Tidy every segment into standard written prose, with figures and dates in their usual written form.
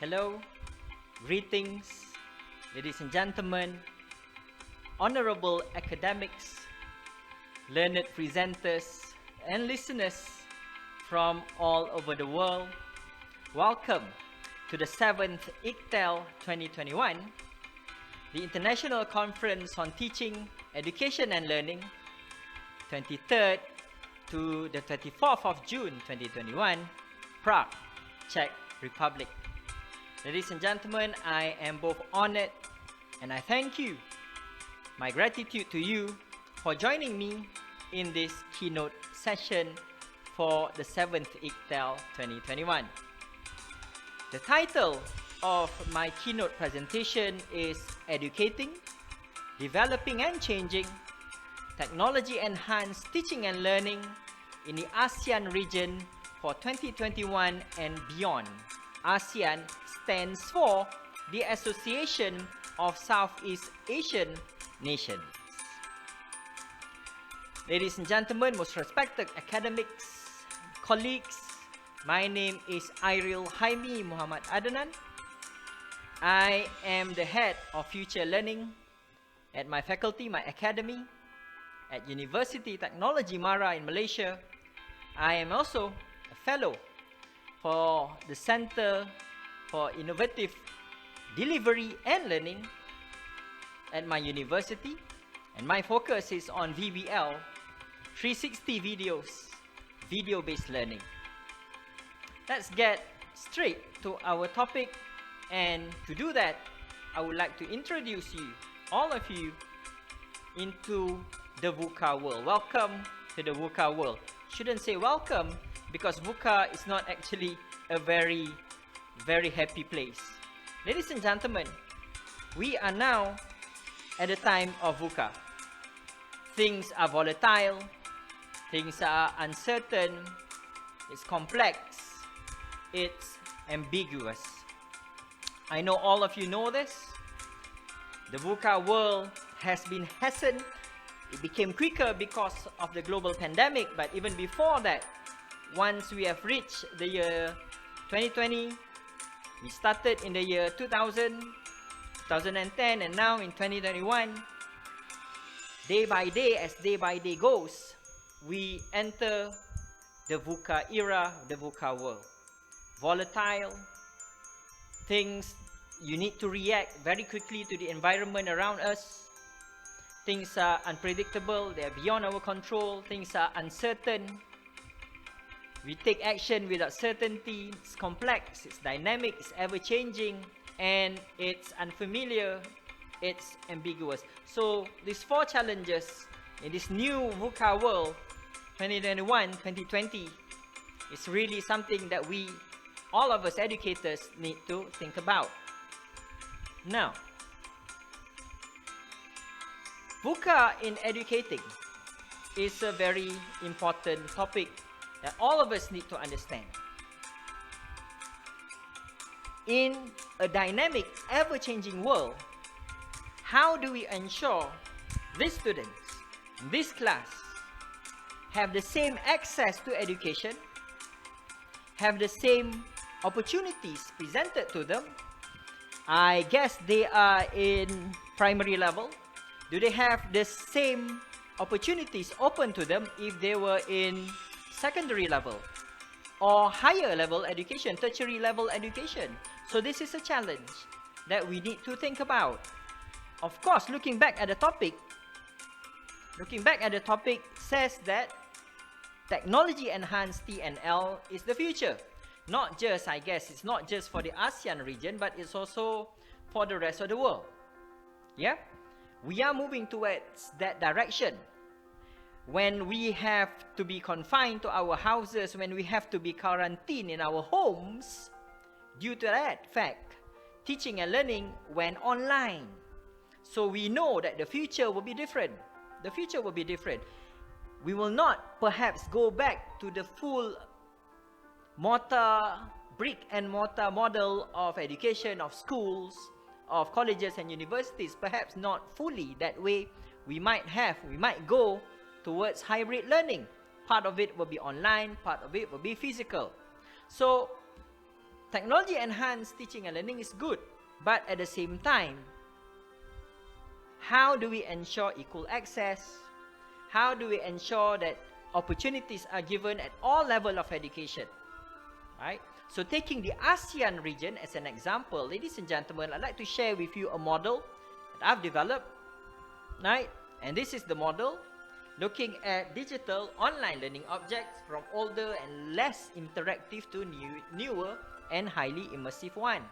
Hello, greetings, ladies and gentlemen, honorable academics, learned presenters, and listeners from all over the world. Welcome to the 7th ICTEL 2021, the International Conference on Teaching, Education and Learning, 23rd to the 24th of June 2021, Prague, Czech Republic. Ladies and gentlemen, I am both honored and I thank you. My gratitude to you for joining me in this keynote session for the 7th ICTEL 2021. The title of my keynote presentation is Educating, Developing and Changing, Technology-Enhanced Teaching and Learning in the ASEAN region for 2021 and beyond. ASEAN stands for the Association of Southeast Asian Nations. Ladies and gentlemen, most respected academics, colleagues, my name is Airil Haimi Muhammad Adnan. I am the head of future learning at my faculty, my academy, at University Technology Mara in Malaysia. I am also a fellow for the Center for Innovative Delivery and Learning at my university, and my focus is on VBL 360 videos, video-based learning. Let's get straight to our topic, and to do that, I would like to introduce you, all of you, into the VUCA world. Welcome to the VUCA world. Shouldn't say welcome because VUCA is not actually a very happy place. Ladies and gentlemen, we are now at the time of VUCA. Things are volatile, things are uncertain, it's complex, it's ambiguous. I know all of you know this. The VUCA world has been hastened. It became quicker because of the global pandemic, but even before that, once we have reached the year 2020, we started in the year 2000, 2010, and now in 2021, day by day, as day by day goes, we enter the VUCA era, the VUCA world. Volatile, things, you need to react very quickly to the environment around us. Things are unpredictable, they are beyond our control, things are uncertain. We take action without certainty, it's complex, it's dynamic, it's ever-changing, and it's unfamiliar, it's ambiguous. So these four challenges in this new VUCA world, 2021-2020, is really something that we, all of us educators, need to think about. Now, VUCA in educating is a very important topic that all of us need to understand. In a dynamic, ever-changing world, how do we ensure these students, this class, have the same access to education, have the same opportunities presented to them? I guess they are in primary level. Do they have the same opportunities open to them if they were in secondary level or higher level education, tertiary level education? So this is a challenge that we need to think about. Of course, looking back at the topic says that technology-enhanced T&L is the future. Not just, I guess, it's not just for the ASEAN region, but it's also for the rest of the world. Yeah? We are moving towards that direction. When we have to be confined to our houses, when we have to be quarantined in our homes, due to that fact, teaching and learning went online. So we know that the future will be different. The future will be different. We will not perhaps go back to the full brick and mortar model of education, of schools, of colleges and universities. Perhaps not fully that way. We might go towards hybrid learning. Part of it will be online, part of it will be physical. So technology enhanced teaching and learning is good, but at the same time, how do we ensure equal access? How do we ensure that opportunities are given at all levels of education? Right? So taking the ASEAN region as an example, ladies and gentlemen, I'd like to share with you a model that I've developed. Right? And this is the model looking at digital online learning objects from older and less interactive to newer and highly immersive ones.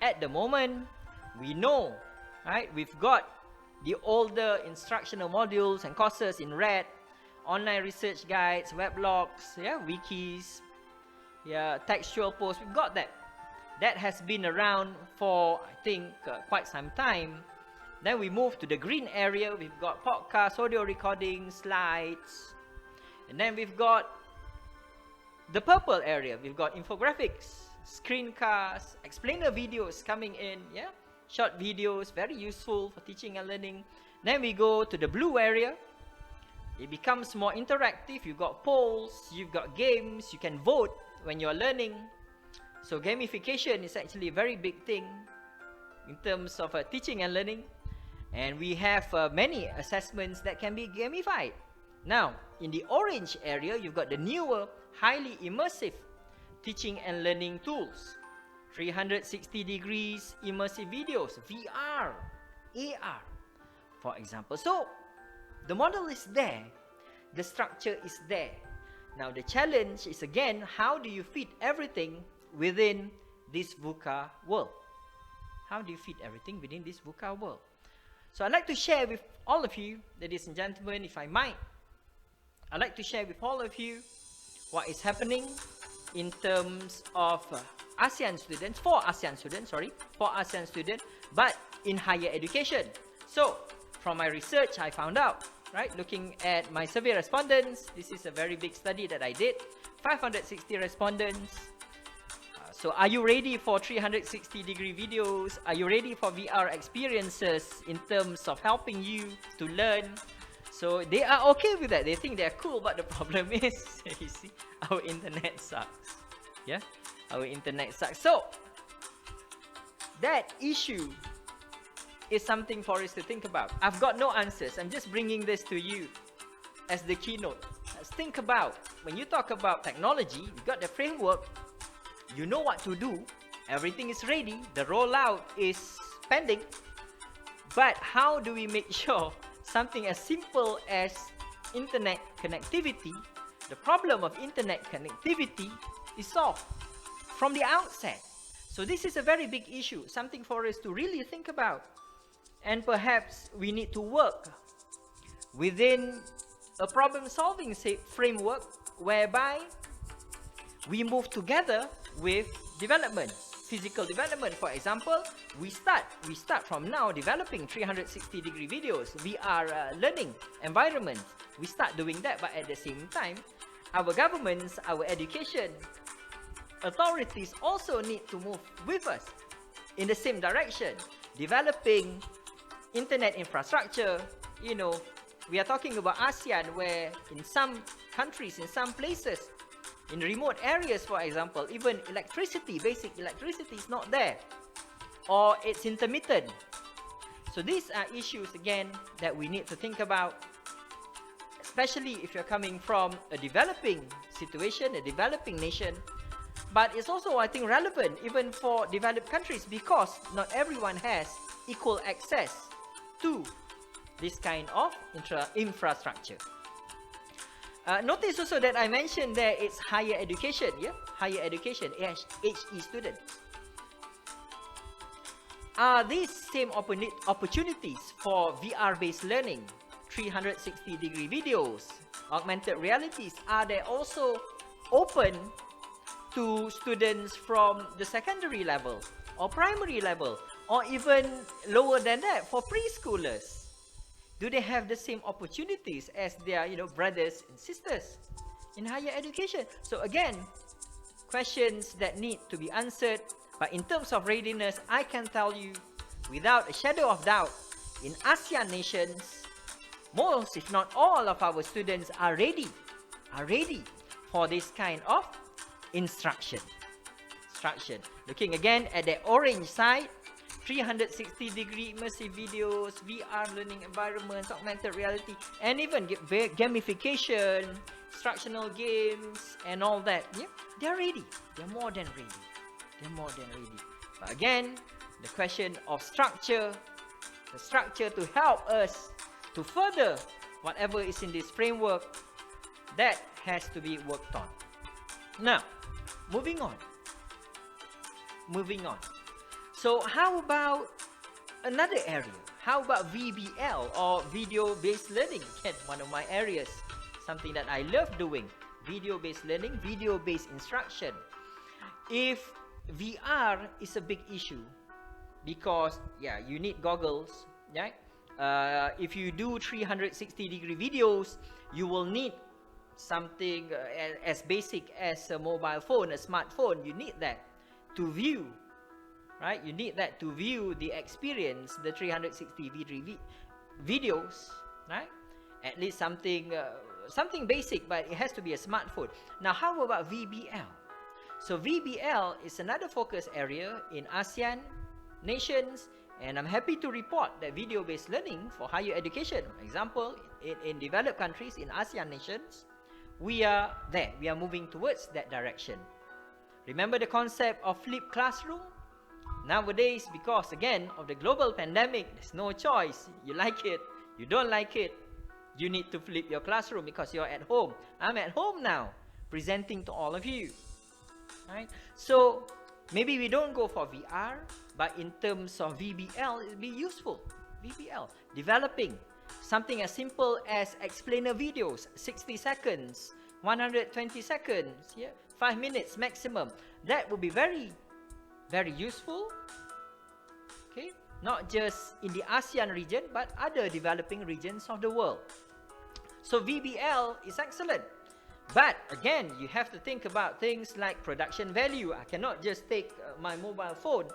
At the moment, we know, right, we've got the older instructional modules and courses in red, online research guides, weblogs, wikis, textual posts. We've got that. That has been around for, I think, quite some time. Then we move to the green area. We've got podcasts, audio recordings, slides. And then we've got the purple area. We've got infographics, screencasts, explainer videos coming in. Short videos, very useful for teaching and learning. Then we go to the blue area. It becomes more interactive. You've got polls, you've got games, you can vote when you're learning. So gamification is actually a very big thing in terms of teaching and learning. And we have many assessments that can be gamified. Now, in the orange area, you've got the newer, highly immersive teaching and learning tools. 360 degrees immersive videos, VR, AR, for example. So, the model is there. The structure is there. Now, the challenge is again, how do you fit everything within this VUCA world? How do you fit everything within this VUCA world? So I'd like to share with all of you, ladies and gentlemen, if I might, I'd like to share with all of you what is happening in terms of ASEAN students, for ASEAN students, but in higher education. So from my research, I found out, right, looking at my survey respondents, this is a very big study that I did, 560 respondents. So are you ready for 360-degree videos? Are you ready for VR experiences in terms of helping you to learn? So they are okay with that. They think they're cool, but the problem is, you see, our internet sucks. Our internet sucks. So that issue is something for us to think about. I've got no answers. I'm just bringing this to you as the keynote. Let's think about, when you talk about technology, you got the framework, you know what to do, everything is ready, the rollout is pending, but how do we make sure something as simple as internet connectivity, the problem of internet connectivity is solved from the outset? So this is a very big issue, something for us to really think about. And perhaps we need to work within a problem-solving framework whereby we move together with development, physical development. For example, we start from now developing 360-degree videos, VR learning environments. We start doing that, but at the same time, our governments, our education authorities also need to move with us in the same direction, developing internet infrastructure. You know, we are talking about ASEAN, where in some countries, in some places, in remote areas, for example, even electricity, basic electricity is not there, or it's intermittent. So these are issues, again, that we need to think about, especially if you're coming from a developing situation, a developing nation. But it's also, I think, relevant even for developed countries, because not everyone has equal access to this kind of infrastructure. Notice also that I mentioned there it's higher education, higher education, HE students. Are these same opportunities for VR-based learning, 360-degree videos, augmented realities, are they also open to students from the secondary level or primary level, or even lower than that for preschoolers? Do they have the same opportunities as their, brothers and sisters in higher education? So again, questions that need to be answered. But in terms of readiness, I can tell you, without a shadow of doubt, in ASEAN nations, most, if not all, of our students are ready for this kind of instruction. instruction. Looking again at the orange side, 360-degree immersive videos, VR learning environments, augmented reality, and even gamification, instructional games, and all that. Yeah, they're ready. They're more than ready. They're more than ready. But again, the question of structure, the structure to help us to further whatever is in this framework, that has to be worked on. Now, moving on. So how about another area? How about VBL, or video-based learning? Again, one of my areas, something that I love doing. Video-based learning, video-based instruction. If VR is a big issue, because you need goggles, right? If you do 360-degree videos, you will need something as basic as a mobile phone, a smartphone. You need that to view, right? You need that to view the experience, the 360-degree videos, right? At least something basic, but it has to be a smartphone. Now, how about VBL? So VBL is another focus area in ASEAN nations, and I'm happy to report that video-based learning for higher education, for example, in developed countries, in ASEAN nations, we are there. We are moving towards that direction. Remember the concept of flipped classroom? Nowadays, because again of the global pandemic, there's no choice. You like it, you don't like it, you need to flip your classroom because you're at home. I'm at home now, presenting to all of you. Right? So maybe we don't go for VR, but in terms of VBL, it'll be useful. VBL, developing something as simple as explainer videos, 60 seconds, 120 seconds, 5 minutes maximum. That would be very, very useful. Okay, not just in the ASEAN region, but other developing regions of the world. So VBL is excellent. But again, you have to think about things like production value. I cannot just take my mobile phone.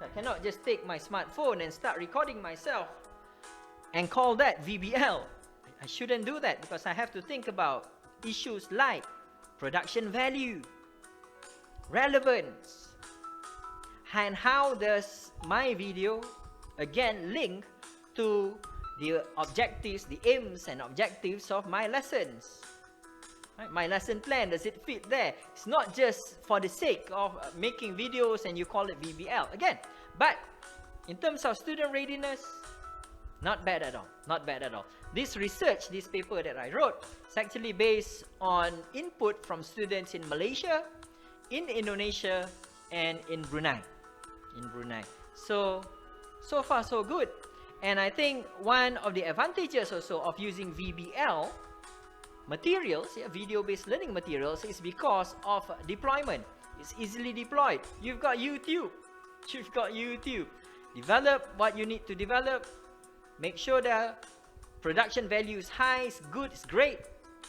I cannot just take my smartphone and start recording myself and call that VBL. I shouldn't do that because I have to think about issues like production value, relevance, and how does my video again link to the objectives, the aims and objectives of my lessons. Right? My lesson plan, does it fit there? It's not just for the sake of making videos and you call it VBL. Again, but in terms of student readiness, not bad at all. Not bad at all. This research, this paper that I wrote, is actually based on input from students in Malaysia, in Indonesia, and in Brunei. So far so good. And I think one of the advantages also of using VBL materials, video-based learning materials, is because of deployment. It's easily deployed. You've got YouTube. Develop what you need to develop. Make sure the production value is high, it's good, it's great,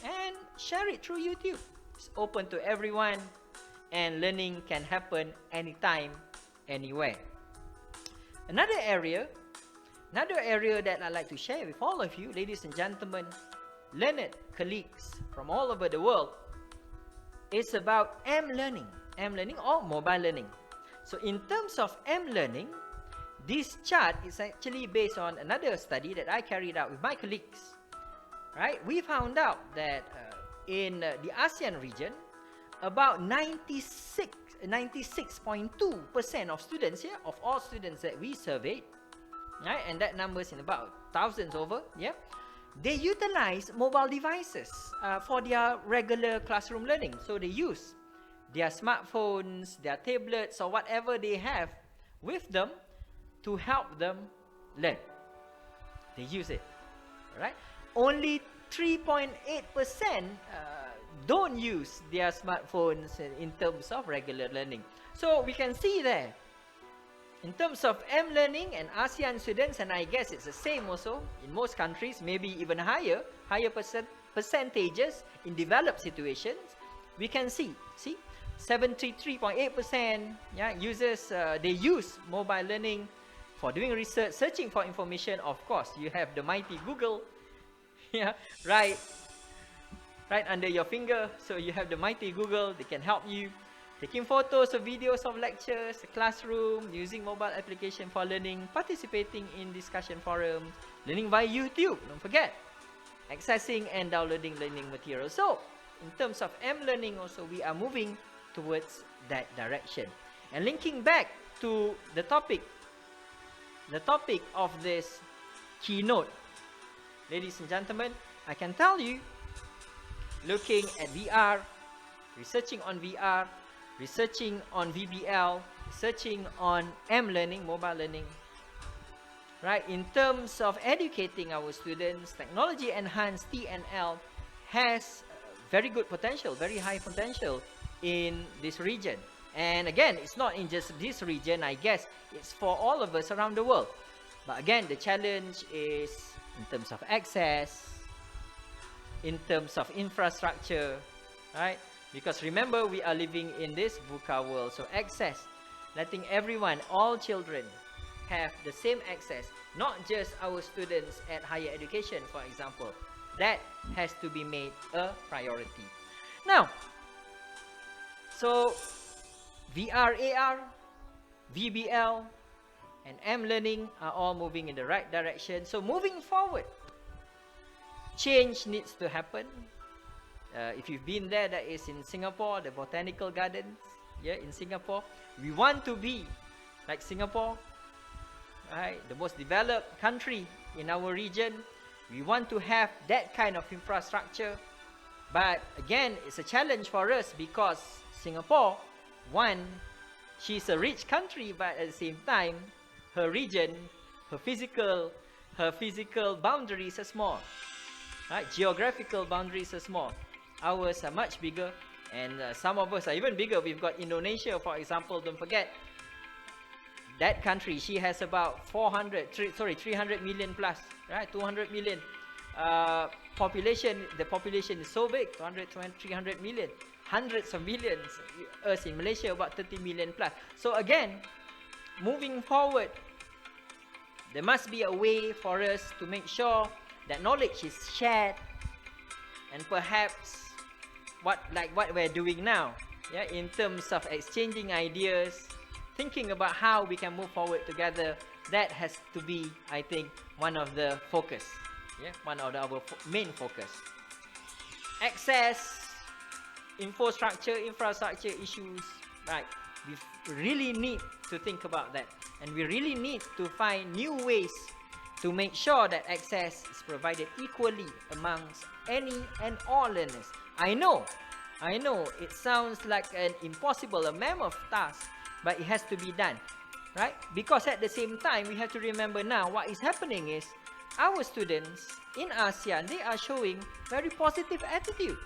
and share it through YouTube. It's open to everyone, and learning can happen anytime, anywhere. Another area that I'd like to share with all of you, ladies and gentlemen, learned colleagues from all over the world, is about M-learning or mobile learning. So in terms of M-learning, this chart is actually based on another study that I carried out with my colleagues. Right? We found out that in the ASEAN region, about 96.2% of students, of all students that we surveyed, right, and that number is in about thousands over, they utilize mobile devices for their regular classroom learning. So they use their smartphones, their tablets, or whatever they have with them to help them learn. They use it, right? Only 3.8% don't use their smartphones in terms of regular learning. So we can see there, in terms of M-learning and ASEAN students, and I guess it's the same also in most countries, maybe even higher percentages in developed situations, we can see 73.8% users, they use mobile learning for doing research, searching for information. Of course, you have the mighty Google, right under your finger. So you have the mighty Google, they can help you. taking photos or videos of lectures, the classroom, using mobile application for learning, participating in discussion forums, learning via YouTube, don't forget, accessing and downloading learning materials. So, in terms of M-learning also, we are moving towards that direction. And linking back to the topic of this keynote, ladies and gentlemen, I can tell you, looking at VR, researching on VR, researching on VBL, researching on M-learning, mobile learning, right? In terms of educating our students, technology-enhanced TNL has very good potential, very high potential in this region. And again, it's not in just this region, I guess, it's for all of us around the world. But again, the challenge is in terms of access, in terms of infrastructure, right? Because remember, we are living in this VUCA world, so access, letting everyone, all children, have the same access, not just our students at higher education, for example. That has to be made a priority. Now, so VR, AR, VBL, and M-learning are all moving in the right direction. So moving forward, change needs to happen. If you've been there, that is in Singapore, the Botanical Gardens, yeah, in Singapore. We want to be like Singapore, right? The most developed country in our region. We want to have that kind of infrastructure. But again, it's a challenge for us because Singapore, one, she's a rich country, but at the same time, her region, her physical boundaries are small, right? Geographical boundaries are small. Ours are much bigger, and some of us are even bigger. We've got Indonesia, for example. Don't forget, that country, she has about 300 million plus, right? 200 million population. The population is so big, 300 million. Hundreds of millions. Us in Malaysia, about 30 million plus. So again, moving forward, there must be a way for us to make sure that knowledge is shared, and perhaps what we're doing now, yeah, in terms of exchanging ideas, thinking about how we can move forward together. That has to be, I think, one of the focus, yeah, one of our main focus. Access, infrastructure issues, right? We really need to think about that, and we really need to find new ways to make sure that access is provided equally amongst any and all learners. I know, it sounds like an impossible, a mammoth task, but it has to be done, right? Because at the same time, we have to remember now what is happening is our students in ASEAN, they are showing very positive attitude,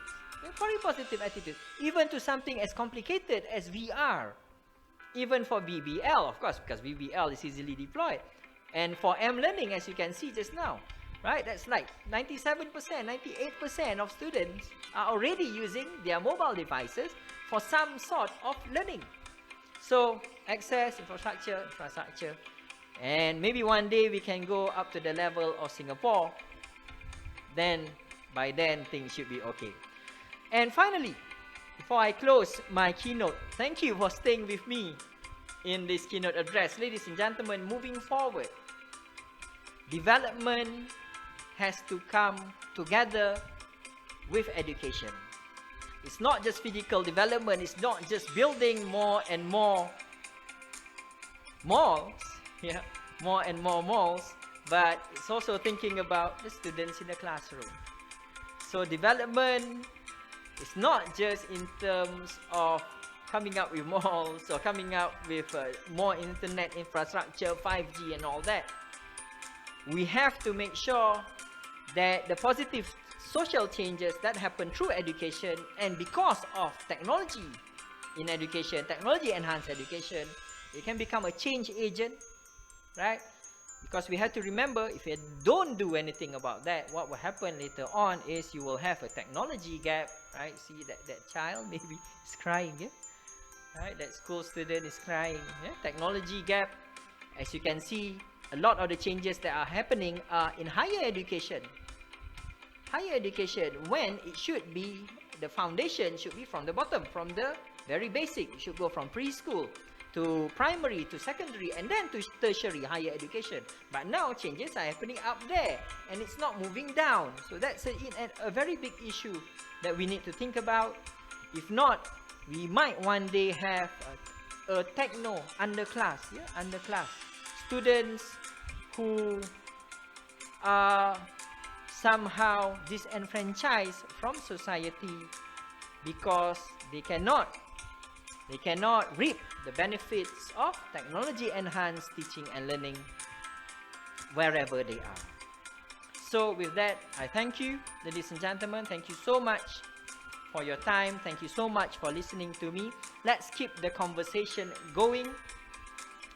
even to something as complicated as VR, even for VBL, of course, because VBL is easily deployed, and for M-learning, as you can see just now, right? That's like 97%, 98% of students are already using their mobile devices for some sort of learning. So access, infrastructure, and maybe one day we can go up to the level of Singapore. Then, by then, things should be okay. And finally, before I close my keynote, thank you for staying with me in this keynote address. Ladies and gentlemen, moving forward, development has to come together with education. It's not just physical development, it's not just building more and more malls, yeah, more and more malls, but it's also thinking about the students in the classroom. So development is not just in terms of coming up with malls or coming up with more internet infrastructure, 5G and all that. We have to make sure that the positive social changes that happen through education and because of technology in education, technology-enhanced education, it can become a change agent, right? Because we have to remember, if you don't do anything about that, what will happen later on is you will have a technology gap, right? See that child maybe is crying, yeah? Right? That school student is crying, yeah? Technology gap. As you can see, a lot of the changes that are happening are in higher education. Higher education, when it should be, the foundation should be from the bottom, from the very basic. You should go from preschool to primary to secondary and then to tertiary higher education. But now changes are happening up there and it's not moving down. So that's a very big issue that we need to think about. If not, we might one day have a techno underclass, underclass students who are somehow disenfranchised from society because they cannot reap the benefits of technology enhanced teaching and learning wherever they are. So with that, I thank you, ladies and gentlemen. Thank you so much for your time. Thank you so much for listening to me. Let's keep the conversation going.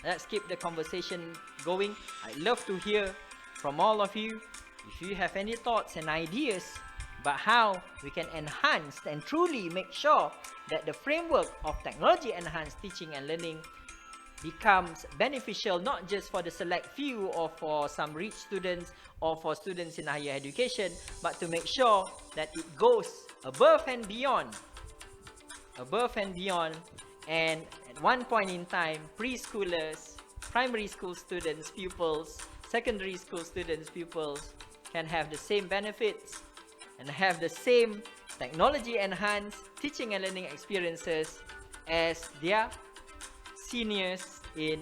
Let's keep the conversation going. I'd love to hear from all of you. If you have any thoughts and ideas about how we can enhance and truly make sure that the framework of technology enhanced teaching and learning becomes beneficial not just for the select few or for some rich students or for students in higher education, but to make sure that it goes above and beyond. And at one point in time, preschoolers, primary school students, pupils, secondary school students, pupils can have the same benefits and have the same technology enhanced teaching and learning experiences as their seniors in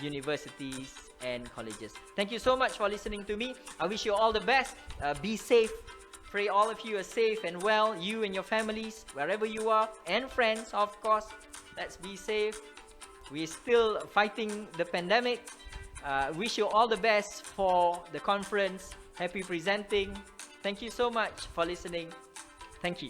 universities and colleges. Thank you so much for listening to me. I wish you all the best. Be safe. Pray all of you are safe and well, you and your families, wherever you are, and friends, of course. Let's be safe. We're still fighting the pandemic. Wish you all the best for the conference. Happy presenting. Thank you so much for listening. Thank you.